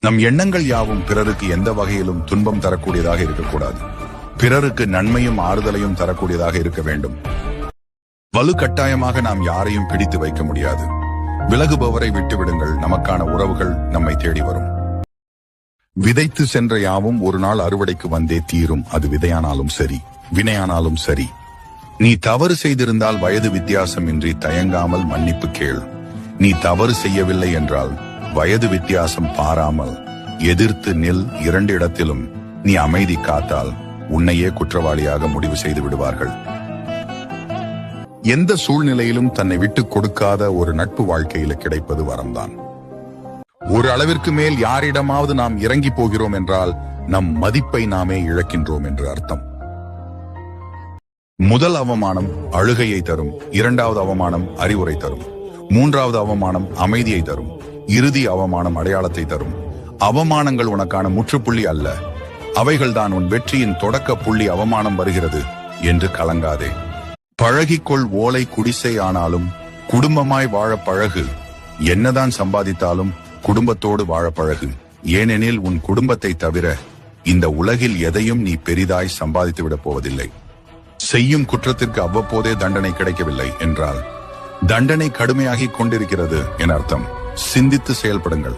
நம் எண்ணங்கள் யாவும் பிறருக்கு எந்த வகையிலும் துன்பம் தரக்கூடியதாக இருக்கக்கூடாது. பிறருக்கு நன்மையும் ஆறுதலையும் தரக்கூடியதாக இருக்க வேண்டும். வலுக்கட்டாயமாக நாம் யாரையும் பிடித்து வைக்க முடியாது. விலகுபவரை விட்டுவிடுங்கள். நமக்கான உறவுகள் நம்மை தேடி வரும். விதைத்து சென்ற யாவும் ஒரு நாள் அறுவடைக்கு வந்தே தீரும். அது விதையானாலும் சரி, வினையானாலும் சரி. நீ தவறு செய்திருந்தால் வயது வித்தியாசம் இன்றி தயங்காமல் மன்னிப்பு கேள். நீ தவறு செய்யவில்லை என்றால் வயது வித்தியாசம் பாராமல் எதிர்த்து நில். இரண்டு இடத்திலும் நீ அமைதி காத்தால் உன்னையே குற்றவாளியாக முடிவு செய்து விடுவார்கள். எந்த சூழ்நிலையிலும் தன்னை விட்டுக் கொடுக்காத ஒரு நட்பு வாழ்க்கையில கிடைப்பது வரம்தான். ஒரு அளவிற்கு மேல் யாரிடமாவது நாம் இறங்கி போகிறோம் என்றால் நம் மதிப்பை நாமே இழக்கின்றோம் என்று அர்த்தம். முதல் அவமானம் அழுகையை தரும். இரண்டாவது அவமானம் அறிவுரை தரும். மூன்றாவது அவமானம் அமைதியை தரும். இறுதி அவமானம் அடையாளத்தை தரும். அவமானங்கள் உனக்கான முற்றுப்புள்ளி அல்ல, அவைகள்தான் உன் வெற்றியின் தொடக்க புள்ளி. அவமானம் வருகிறது என்று கலங்காதே. பழகிக்கொள். ஓலை குடிசை ஆனாலும் குடும்பமாய் வாழ பழகு. என்னதான் சம்பாதித்தாலும் குடும்பத்தோடு வாழ பழகு. ஏனெனில் உன் குடும்பத்தை தவிர இந்த உலகில் எதையும் நீ பெரிதாய் சம்பாதித்து விடப் போவதில்லை. செய்யும் குற்றத்திற்கு அவ்வப்போதே தண்டனை கிடைக்கவில்லை என்றால் தண்டனை கடுமையாகிக் கொண்டிருக்கிறது என அர்த்தம். சிந்தித்து செயல்படுங்கள்.